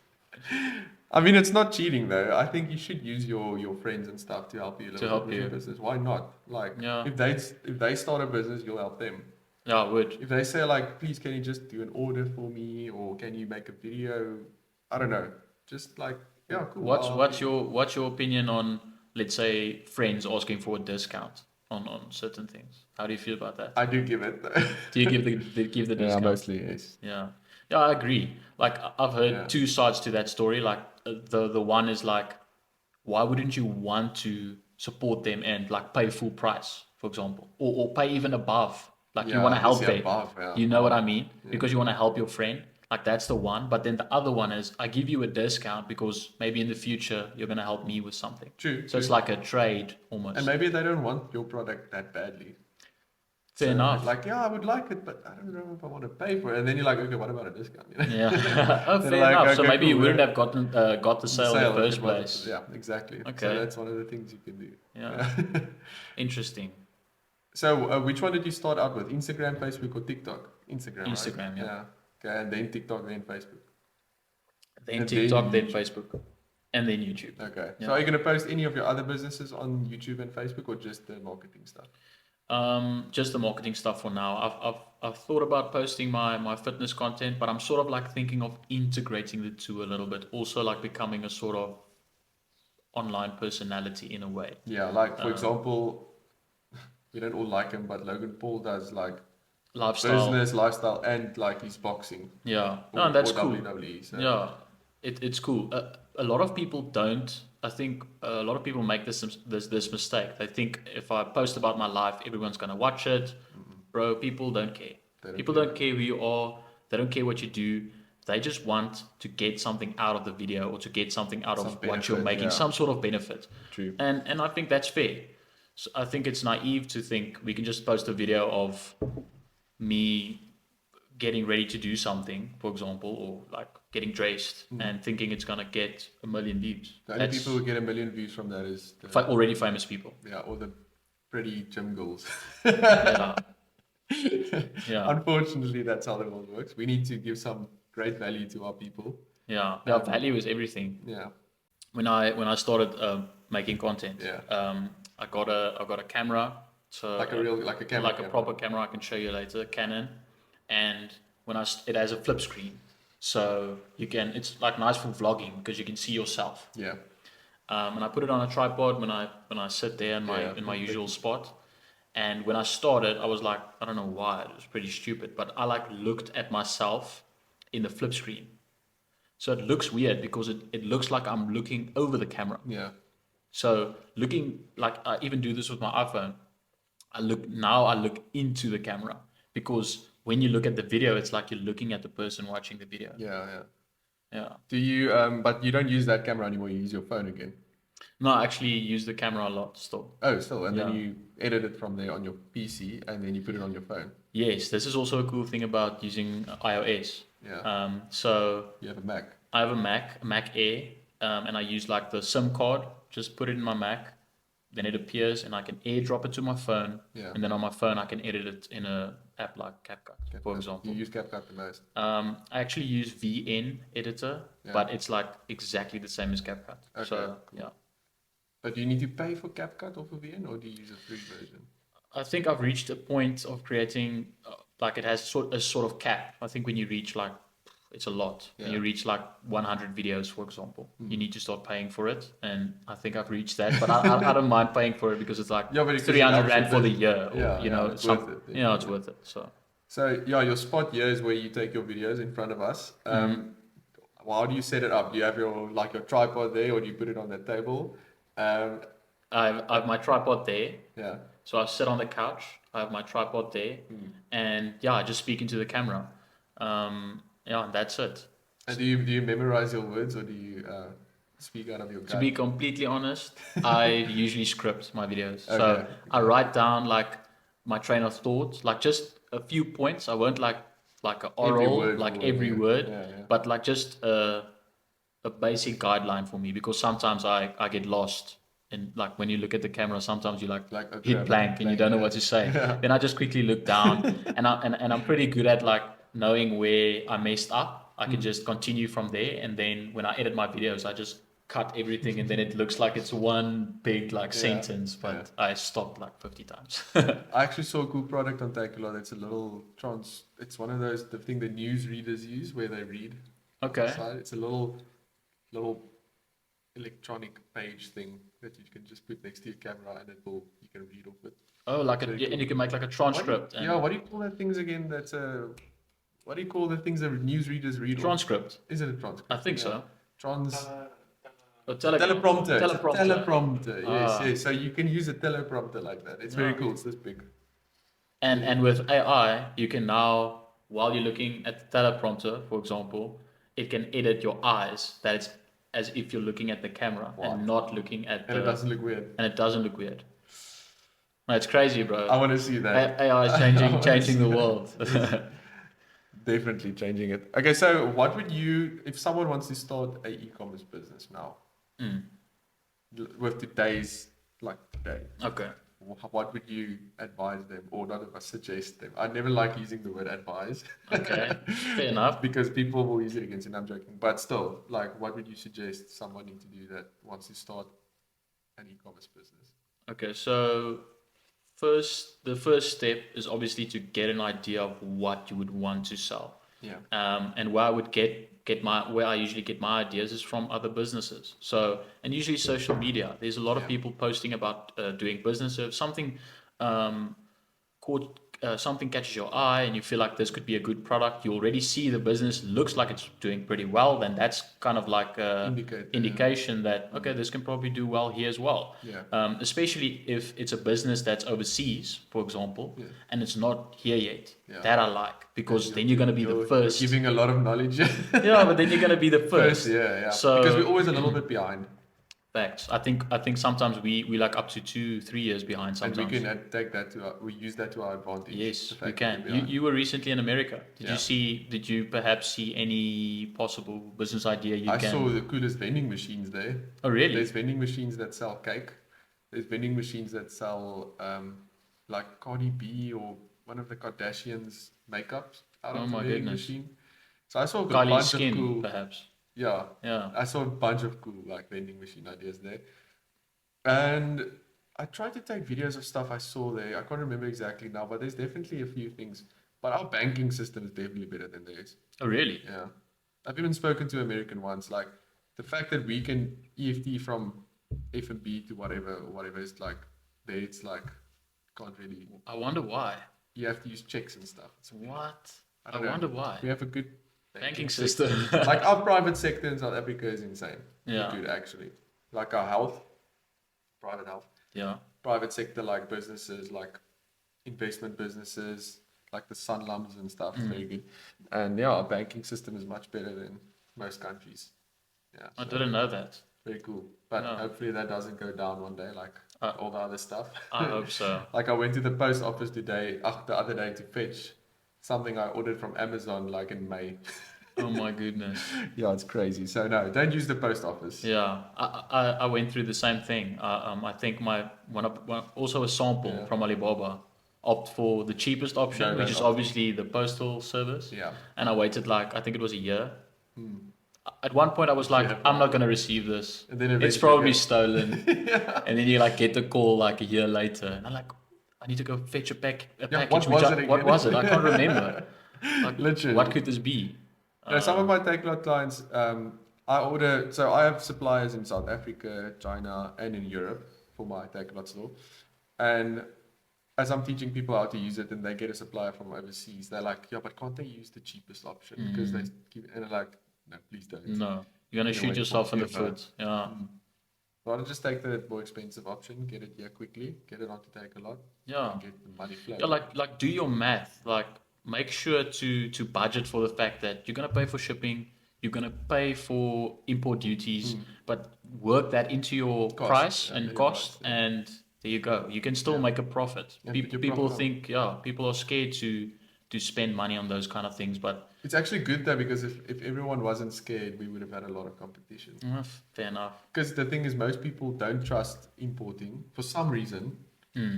I mean, it's not cheating though. I think you should use your friends and stuff to help you a little help bit with your you. business. Why not? Like, Yeah. if they start a business, you'll help them. Yeah, I would. If they say like, please, can you just do an order for me, or can you make a video? I don't know. Just like, yeah, cool. What's your opinion on, let's say, friends asking for a discount on certain things? How do you feel about that? I do give it though. Do you give the discount? mostly yes. Yeah. Yeah, I agree. Like I've heard Yeah. two sides to that story. Like the one is like, why wouldn't you want to support them and like pay full price, for example, or pay even above? Like you want to help them. You know what I mean? Yeah. Because you want to help your friend. Like that's the one. But then the other one is I give you a discount because maybe in the future you're gonna help me with something. True. So it's like a trade almost. And maybe they don't want your product that badly. Fair enough. Like, yeah, I would like it, but I don't know if I want to pay for it. And then you're like, okay, what about a discount? You know? Yeah. Oh, They're fair like, enough. So okay, maybe you cool, wouldn't yeah. have got the sale in the first place. Yeah, exactly. Okay. So that's one of the things you can do. Yeah. Interesting. So which one did you start out with? Instagram, Facebook, or TikTok? Instagram. Instagram, right? yeah. Okay, and then TikTok, then Facebook. Then And TikTok, then YouTube. Facebook, and then YouTube. Okay. Yeah. So are you going to post any of your other businesses on YouTube and Facebook, or just the marketing stuff? Just the marketing stuff for now. I've thought about posting my fitness content, but I'm sort of like thinking of integrating the two a little bit. Also like becoming a sort of online personality in a way. Yeah, like for example, we don't all like him, but Logan Paul does like Lifestyle. business, lifestyle, and like his boxing. Yeah. No, that's cool. WWE. So. Yeah, it's cool. A lot of people don't. I think a lot of people make this mistake. They think if I post about my life, everyone's gonna watch it. Bro, people don't care. People don't care who you are. They don't care what you do. They just want to get something out of the video or to get something out of what you're making, some sort of benefit. True. And I think that's fair. So I think it's naive to think we can just post a video of me getting ready to do something, for example, or like getting dressed and thinking it's gonna get 1 million views. The only people who get 1 million views from that is already famous people. Yeah, or the pretty gym girls. Yeah. Yeah. Unfortunately, that's how the world works. We need to give some great value to our people. Yeah. Value is everything. Yeah. When I started making content, Yeah. I got a camera. So Like a camera. like a proper camera. I can show you later, Canon, and it has a flip screen, so it's like nice for vlogging because you can see yourself. Yeah. And I put it on a tripod when I sit there in my usual spot. And when I started, I was like, I don't know why, it was pretty stupid, but I like looked at myself in the flip screen. So it looks weird because it looks like I'm looking over the camera. Yeah. So looking like I even do this with my iPhone. I look into the camera because when you look at the video, it's like you're looking at the person watching the video. Yeah. Yeah. Yeah. Do you? But you don't use that camera anymore. You use your phone again. No, I actually use the camera a lot still. Oh, still, and then Yeah. you edit it from there on your PC, and then you put it on your phone. Yes, this is also a cool thing about using iOS. Yeah. So You have a Mac. I have a Mac Air, and I use like the SIM card. Just put it in my Mac, then it appears, and I can AirDrop it to my phone. Yeah. And then on my phone, I can edit it in a app like CapCut, for example. You use CapCut the most. I actually use VN editor, Yeah. but it's like exactly the same as CapCut. Okay, So cool. yeah, But do you need to pay for CapCut or for VN, or do you use a free version? I think I've reached a point of creating like it has a sort of cap. I think when you reach like it's a lot. When you Yeah. reach like 100 videos, for example, you need to start paying for it. And I think I've reached that, but I don't mind paying for it because it's like Yeah, but because it 300 helps rand with for the this. year, or Yeah, yeah, it's worth it. it's Definitely. worth it. So So yeah, your spot here is where you take your videos in front of us. Well, how do you set it up? Do you have your tripod there, or do you put it on the table? Um, I have my tripod there. yeah. So I sit on the couch. I have my tripod there, and yeah, I just speak into the camera. Yeah, and that's it. And do you memorize your words, or do you speak out of your To be gut? completely honest, I usually script my videos. So Okay. I Okay. write down like my train of thought, like just a few points. I won't like an Every oral, word for like word. every Yeah. word, Yeah. Yeah. but like just a basic guideline for me because sometimes I get lost in like when you look at the camera, sometimes you like Like okay, hit I'm looking blank and you blank. don't know Yeah. what to say. Yeah. Then I just quickly look down and I'm pretty good at like knowing where I messed up. I can just continue from there, and then when I edit my videos, I just cut everything and then it looks like it's one big like Yeah. sentence, Yeah. but I stopped like 50 times. I actually saw a cool product on Takealot. It's a little trans. It's one of those the thing the news readers use where they read off the Okay. side. It's a little electronic page thing that you can just put next to your camera and you can read off it. Oh, like Very and cool. you can make like a What do transcript yeah, and what do you call that things again? What do you call the things that news readers read off? transcript. Is it a transcript? I think Yeah. so. Trans A teleprompter. It's a teleprompter. teleprompter. Yes, Ah. yes. So you can use a teleprompter like that. It's very Yeah. cool. It's this big. And with AI, you can now, while you're looking at the teleprompter, for example, it can edit your eyes. That it's as if you're looking at the camera What? and not looking at And it the, doesn't look weird. and it doesn't look weird. No, it's crazy, I bro. want to see that. AI is I wanna changing see the that. world. Definitely changing it. Okay, so what would you, if someone wants to start a e-commerce business now, with today's, like today, Okay. what would you advise them, or not advise, suggest them? I never like using the word advise. Okay. Fair enough. Because people will use it against you, and I'm joking. But still, like, what would you suggest someone need to do that wants to start an e-commerce business? Okay. So the first step is obviously to get an idea of what you would want to sell. Yeah. And where I would where I usually get my ideas is from other businesses. So, and usually social media. There's a lot of Yeah. people posting about doing business. So if something something catches your eye and you feel like this could be a good product, you already see the business looks like it's doing pretty well, then that's kind of like a Indicator, yeah. indication that okay, this can probably do well here as well. Yeah. Especially if it's a business that's overseas, for example, Yeah. and it's not here yet. Yeah. That I like because Yeah, then you're going to be the you're first. giving a lot of knowledge. Yeah, but then you're going to be the first. Yeah, yeah. So Because we're always a little bit behind. facts. I think sometimes we like up to 2-3 years behind sometimes. And we can take that we use that to our advantage. Yes, the we fact that can. we're behind. You were recently in America. Yeah. Did you perhaps see any possible business idea you I can? saw the coolest vending machines there. Oh, really? There's vending machines that sell cake. There's vending machines that sell like Cardi B or one of the Kardashians makeups out Oh of the my vending goodness. machine. So I saw a Kylie bunch Skin, of cool. perhaps. Yeah, Yeah. I saw a bunch of cool like vending machine ideas there. And I tried to take videos of stuff I saw there. I can't remember exactly now, but there's definitely a few things. But our banking system is definitely better than theirs. Oh, really? Yeah. I've even spoken to American ones. Like the fact that we can EFT from F&B to whatever is like there. It's like can't really. I wonder why. You have to use checks and stuff. It's weird. What? I I don't know. wonder why. We have a good Banking system. like our private sector in South Africa is insane. Yeah. Good actually. Like our health, private health, Yeah. private sector like businesses, like investment businesses, like the Sunlums and stuff is very good. And yeah, our banking system is much better than most countries. Yeah. I so didn't know that. very cool. But Yeah. hopefully that doesn't go down one day like all the other stuff. I hope so. Like I went to the post office the other day to fetch something I ordered from Amazon like in May. Oh my goodness. Yeah, it's crazy. So no, don't use the post office. Yeah, I went through the same thing. I think also a sample Yeah. from Alibaba opt for the cheapest option, No, which that is option. obviously the postal service. Yeah. And I waited like I think it was a year. At one point I was like, Yeah. I'm not gonna receive this. And then It's eventually probably go- stolen. And then you like get the call like a year later, and I'm like, I need to go fetch a package. what was it What again? was it? I can't remember. Like, Literally. what could this be? Some of my Takealot clients, I order, so I have suppliers in South Africa, China, and in Europe for my Takealot store. And as I'm teaching people how to use it and they get a supplier from overseas, they're like, yeah, but can't they use the cheapest option? Because they keep, and they're like, no, please don't. No, you're gonna You're shoot wait yourself in the 40 foot. Yeah, Rather just take the more expensive option, get it here quickly, get it onto Takealot, yeah. and get the money Yeah, flowing. like do your math. Like make sure to budget for the fact that you're gonna pay for shipping, you're gonna pay for import duties, but work that into your Cost, price yeah, and your cost, price, yeah. and there you go. You can still Yeah. make a profit. And put your People profit on. think, yeah, people are scared to spend money on those kind of things, but It's actually good though, because if everyone wasn't scared, we would have had a lot of competition. fair enough. Because the thing is, most people don't trust importing for some reason.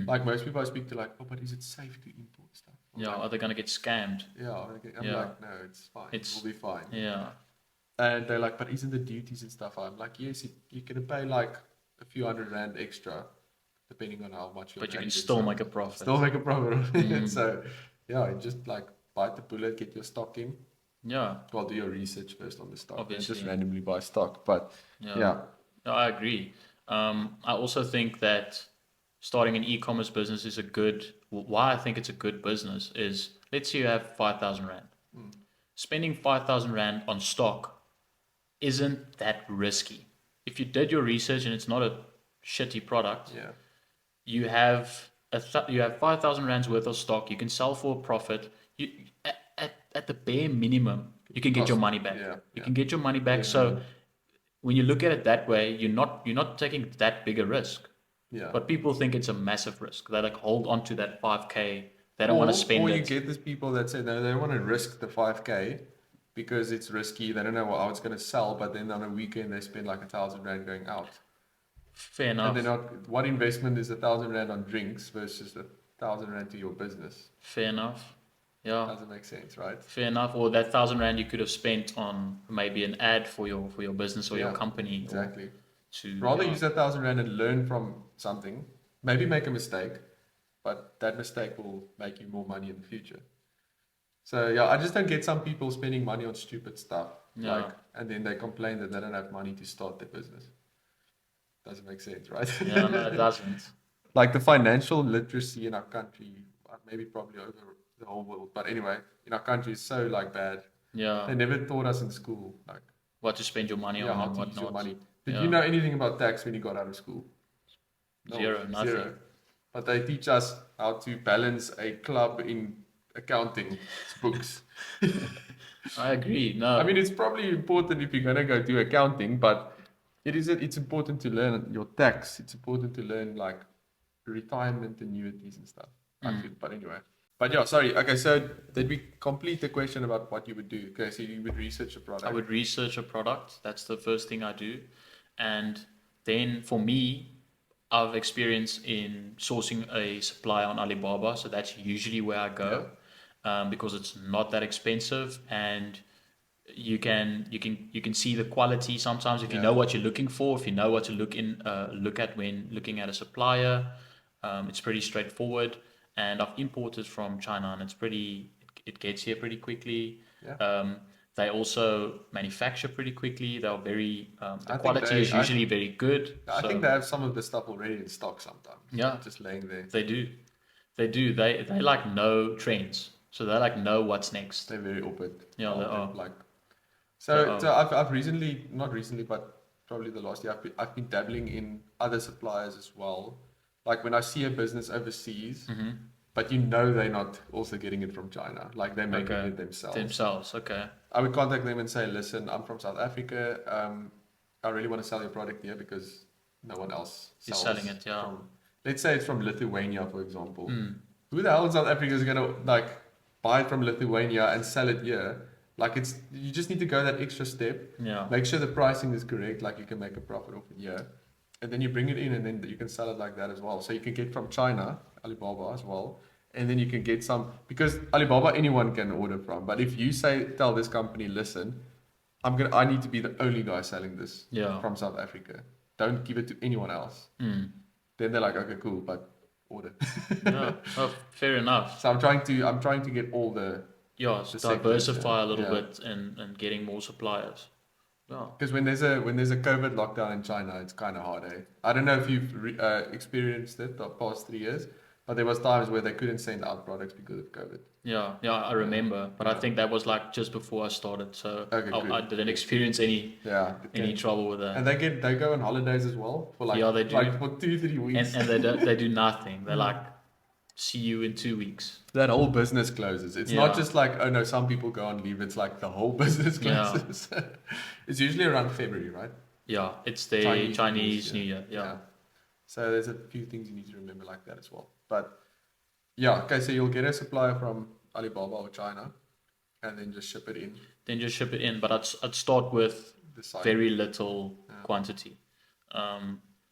Like most people I speak to, like, oh, but is it safe to import stuff? I'm Yeah, like, are they gonna get scammed? yeah. I'm Yeah. like, no, it's fine. It's- We'll be fine. Yeah, And they're like, but isn't the duties and stuff? I'm like, yes, you're gonna pay like a few $100 extra, depending on how much you're. but you can still make a profit. Still make a profit on it. So yeah, you just like bite the bullet, get your stock in. Yeah, Well, do your research first on the stock. Don't Obviously. just randomly buy stock. But yeah. yeah, No, I agree. I also think that starting an e-commerce business is a good. Why I think it's a good business is, let's say you have 5,000 rand. Spending 5,000 rand on stock isn't that risky. If you did your research and it's not a shitty product, yeah, you have you have 5,000 rands worth of stock. You can sell for a profit. You at the bare minimum, you can get your Cost- money back. yeah, You yeah. can get your money back. So when you look at it that way, you're not taking that big a risk. yeah. But people think it's a massive risk. They like hold on to that 5K. They don't want to spend or you it. get these people that say no, they don't want to risk the 5K because it's risky. They don't know how it's going to sell, but then on a weekend they spend like 1,000 rand going out. Fair And enough. they're not. What investment is 1,000 rand on drinks versus 1,000 rand to your business? Fair enough. Yeah. Doesn't make sense, right? Fair enough. Or that 1,000 rand you could have spent on maybe an ad for your business or your Yeah, company. Exactly. To Rather use that 1,000 rand and learn from something. Maybe make a mistake, but that mistake will make you more money in the future. So yeah, I just don't get some people spending money on stupid stuff, Yeah. like, and then they complain that they don't have money to start their business. Doesn't make sense, right? Yeah, no, it doesn't. Like the financial literacy in our country, maybe probably over the whole world, but anyway, in our country is so like bad. They Yeah. never taught us in school, like, What to spend your money yeah, on how and to use your whatnot. money. Did Yeah. you know anything about tax when you got out of school? No, Zero, nothing. Zero. But they teach us how to balance a club in accounting books. I agree. No. I mean, it's probably important if you're gonna go do accounting, but it's important to learn your tax. It's important to learn like retirement annuities and stuff. I feel, but anyway. But yeah, sorry. Okay, so did we complete the question about what you would do? Okay, so you would research a product. I would research a product. That's the first thing I do. And then for me, I've experience in sourcing a supply on Alibaba. So that's usually where I go, because it's not that expensive, and you can see the quality sometimes if you know what you're looking for, if you know what to look at when looking at a supplier. It's pretty straightforward. And I've imported from China, and it gets here pretty quickly. Yeah. They also manufacture pretty quickly. They're very I the think quality is usually very good. I think they have some of the stuff already in stock sometimes. Yeah. Just laying there. They do. They like know trends, so they like know what's next. They're very open. Yeah, they are. Like, They so are. I've recently, not recently, but probably the last year, I've been dabbling in other suppliers as well. Like when I see a business overseas, but you know they're not also getting it from China. Like they're making Okay. it themselves. Themselves, okay. I would contact them and say, listen, I'm from South Africa. I really want to sell your product here because no one else Is sells selling it, yeah. let's say it's from Lithuania, for example. Who the hell in South Africa is gonna like buy it from Lithuania and sell it here? Like you just need to go that extra step. Yeah. Make sure the pricing is correct, like you can make a profit off it here. And then you bring it in and then you can sell it like that as well. So you can get from China, Alibaba as well. And then you can get some, because Alibaba anyone can order from. But if you tell this company, listen, I need to be the only guy selling this from South Africa. Don't give it to anyone else. Then they're like, okay, cool, but order. Yeah. Oh, fair enough. So I'm trying to get all the yeah, the sectors. diversify a little Yeah. bit and getting more suppliers. Yeah. Because when there's a COVID lockdown in China, it's kind of hard, eh? I don't know if you've experienced it the past 3 years, but there was times where they couldn't send out products because of COVID. Yeah, yeah, I remember, but I Yeah. think that was like just before I started, so Okay, I good. didn't Good. experience Yeah, it any can. trouble with that. And they go on holidays as well for Yeah, they do, for 2 3 weeks. and they do nothing. They're like, see you in 2 weeks. That whole business closes. It's not Yeah, just like, oh no, some people go on leave. It's like the whole business yeah, closes. It's usually around February, right? yeah. It's the Chinese New Year. Yeah. Yeah, So there's a few things you need to remember like that as well. But yeah, okay, so you'll get a supplier from Alibaba or China and then just ship it in then just ship it in. But I'd start with the site. very little Yeah. quantity.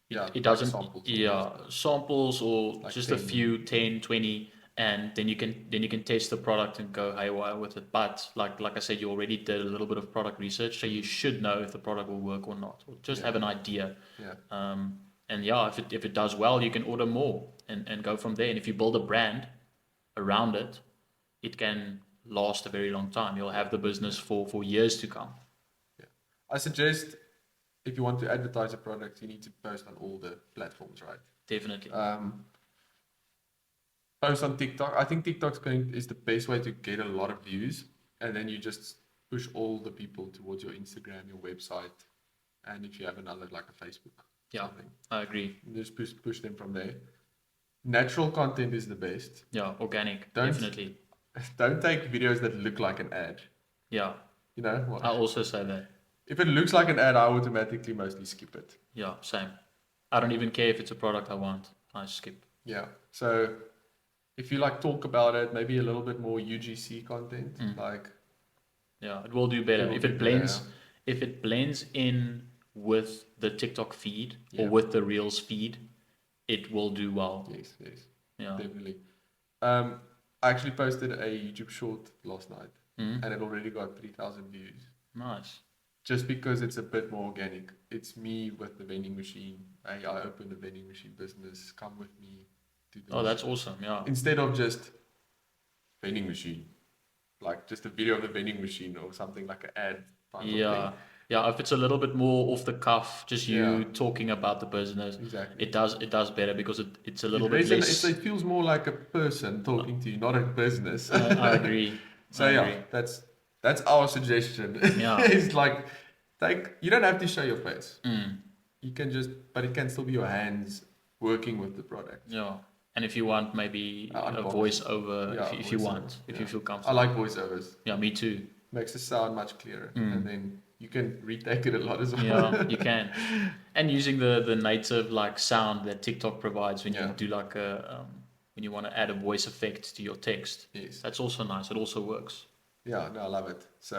Yeah, It like doesn't, samples yeah, almost. samples or Like just 10. a few, 10, 20, and then you can test the product and go haywire with it. But like I said, you already did a little bit of product research, so you should know if the product will work or not, or just have an idea. Yeah. And yeah, if it does well, you can order more and go from there. And if you build a brand around it, it can last a very long time. You'll have the business for years to come. Yeah. I suggest if you want to advertise a product, you need to post on all the platforms, right? Definitely. Post on TikTok. I think is the best way to get a lot of views, and then you just push all the people towards your Instagram, your website, and if you have another like a Facebook. Yeah, Something. I agree. You just push them from there. Natural content is the best. Yeah, organic, Don't definitely. don't take videos that look like an ad. Yeah, You know what? I also say that. If it looks like an ad, I automatically mostly skip it. Yeah, same. I don't even care if it's a product I want. I skip. Yeah. So if you like talk about it, maybe a little bit more UGC content, like Yeah, it will do better it will if do it better, blends if it blends in with the TikTok feed or Yeah. with the Reels feed. It will do well. Yes, yes, Yeah. definitely. I actually posted a YouTube short last night, Mhm. and it already got 3,000 views. Nice. Just because it's a bit more organic. It's me with the vending machine. Hey, I opened a vending machine business. Come with me to the Oh, that's machine. awesome. Yeah. Instead of just vending machine, like just a video of the vending machine or something like an ad type of Yeah. thing. Yeah, if it's a little bit more off the cuff, just you Yeah. talking about the business, Exactly. it does better because it's a little It, bit reson- less. it feels more like a person talking to you, not a business. I agree. So I yeah, agree. that's our suggestion. Yeah. It's like you don't have to show your face. Mm. You can but it can still be your hands working with the product. Yeah. And if you want maybe a Unbox. voiceover, Yeah, if you voiceover, want, if you yeah. feel I comfortable. like voiceovers. Yeah, me too. Makes the sound much clearer, and then you can retake it a lot as well. Yeah, you can. And using the native like sound that TikTok provides when you Yeah. do like a when you want to add a voice effect to your text. Yes. That's also nice. It also works. Yeah, no, I love it. So,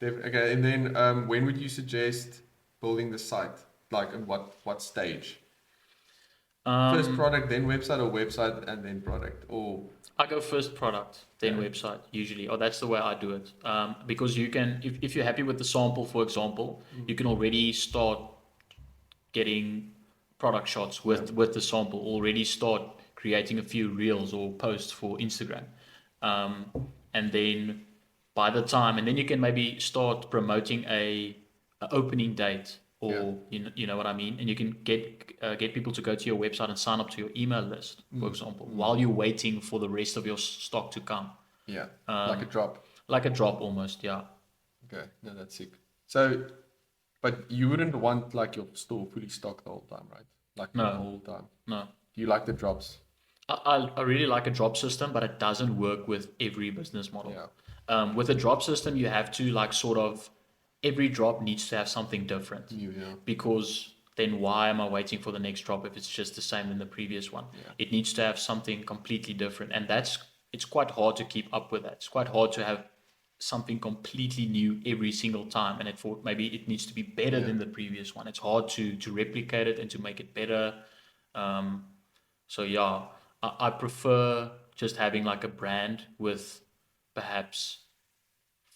okay, and then when would you suggest building the site? Like, in what stage? First product, then website, or website and then product, or I go first product, then Yeah. website usually, or that's the way I do it. Because you can, if you're happy with the sample, for example, you can already start getting product shots with the sample. Already start creating a few reels or posts for Instagram, and then by the time, and then you can maybe start promoting a opening date. Or you know what I mean, and you can get people to go to your website and sign up to your email list, for example, while you're waiting for the rest of your stock to come. yeah, like a drop. Like a drop almost, yeah. Okay, no, that's sick. So, but you wouldn't want like your store fully stocked the whole time, right? Like No. the whole time. No. You like the drops? I really like a drop system, but it doesn't work with every business model. Yeah. With a drop system, you have to like sort of, every drop needs to have something different. New, yeah. Because then why am I waiting for the next drop if it's just the same in the previous one? Yeah. It needs to have something completely different. And it's quite hard to keep up with that. It's quite hard to have something completely new every single time. And maybe it needs to be better than the previous one. It's hard to replicate it and to make it better. So yeah, I prefer just having like a brand with perhaps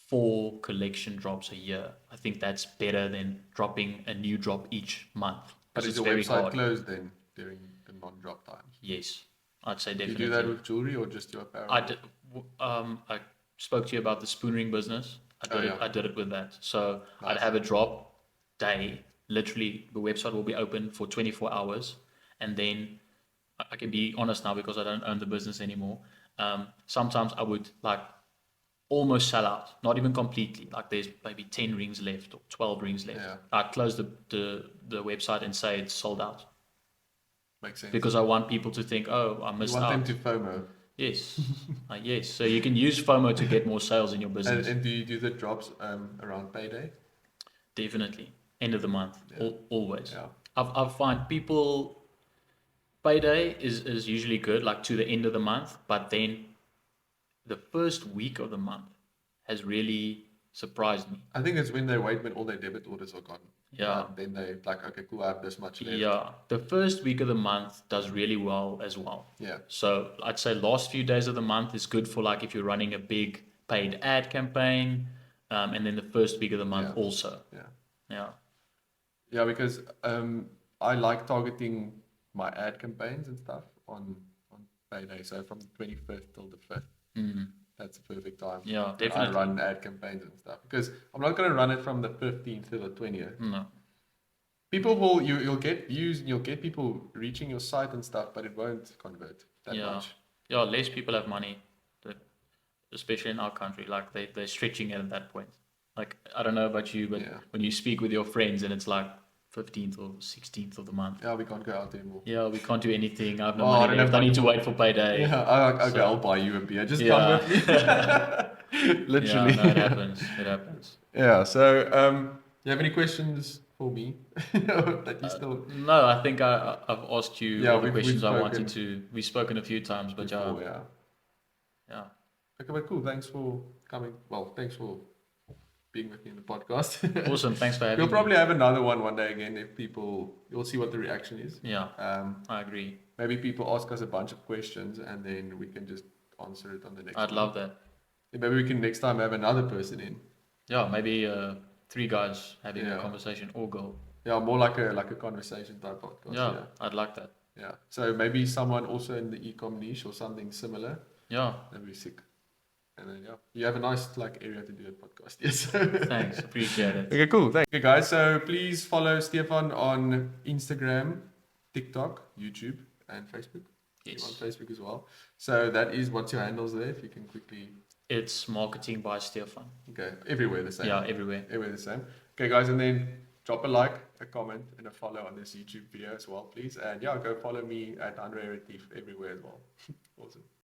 4 collection drops a year. I think that's better than dropping a new drop each month. But Because is it's your very website hard. closed then during the non-drop times? Yes, I'd say Do you definitely. do that with jewelry or just your apparel? I did, spoke to you about the spoon ring business. Oh, yeah. I did it with that. So I'd Nice. have a drop day. Literally, the website will be open for 24 hours, and then I can be honest now because I don't own the business anymore. Sometimes I would like almost sell out, not even completely. Like there's maybe 10 rings left or 12 rings left. Yeah. I'd close the website and say it's sold out Makes sense. because I want people to think, oh, I You missed want them out. to FOMO. Yes, yes. So you can use FOMO to get more sales in your business. And do you do the drops around payday? Definitely. End of the month, Yeah. always. Yeah. I find people, payday is usually good, like to the end of the month, but then the first week of the month has really surprised me. I think it's when they wait when all their debit orders are gone. Yeah. Then they like, okay, cool, I have this much left. Yeah, the first week of the month does really well as well. Yeah. So I'd say last few days of the month is good for like if you're running a big paid ad campaign, and then the first week of the month Yeah. also. Yeah. Yeah. Yeah, because I like targeting my ad campaigns and stuff on payday. So from the 25th till the 5th, Mm. that's a perfect time. Yeah, that I definitely. run ad campaigns and stuff because I'm not going to run it from the 15th to the 20th. No. People you'll get views and you'll get people reaching your site and stuff, but it won't convert that Yeah. much. Yeah, less people have money, that, especially in our country. Like they're stretching it at that point. Like I don't know about you, but Yeah. when you speak with your friends and it's like 15th or 16th of the month. Yeah, we can't go out anymore. Yeah, we can't do anything. I have no Oh, I money don't left. have I need to money. wait for payday. Yeah, okay, So- I'll buy you a beer. Just Yeah. come with me. Literally. Yeah, no, it happens. It happens. Yeah, so you have any questions for me that you still No, I think I've asked you Yeah, all the we've questions I wanted spoken to. We've spoken a few times, but before, yeah, yeah. yeah. Okay, but cool. Thanks for coming. Well, thanks for being with me in the podcast. Awesome. Thanks for having We'll me. probably have another one day again if people. You'll see what the reaction is. Yeah, Um, I agree. maybe people ask us a bunch of questions and then we can just answer it on the next I'd one. love that. Yeah, maybe we can next time have another person in. Yeah, maybe 3 guys having a Yeah. conversation or go. Yeah, more like a conversation type podcast. Yeah, I'd like that. Yeah. So maybe someone also in the e-com niche or something similar. Yeah, That'd be sick. And then you have a nice like area to do a podcast. Yes. thanks. Appreciate it. Okay, cool. Thanks. Okay, guys. So please follow Stefan on Instagram, TikTok, YouTube, and Facebook. Yes. You're on Facebook as well. So that is what's your handles there. If you can quickly. It's marketing by Stefan. Okay, everywhere the same. Yeah, everywhere. Everywhere the same. Okay, guys, and then drop a like, a comment, and a follow on this YouTube video as well, please. And yeah, go follow me at Andre Retief everywhere as well. Awesome.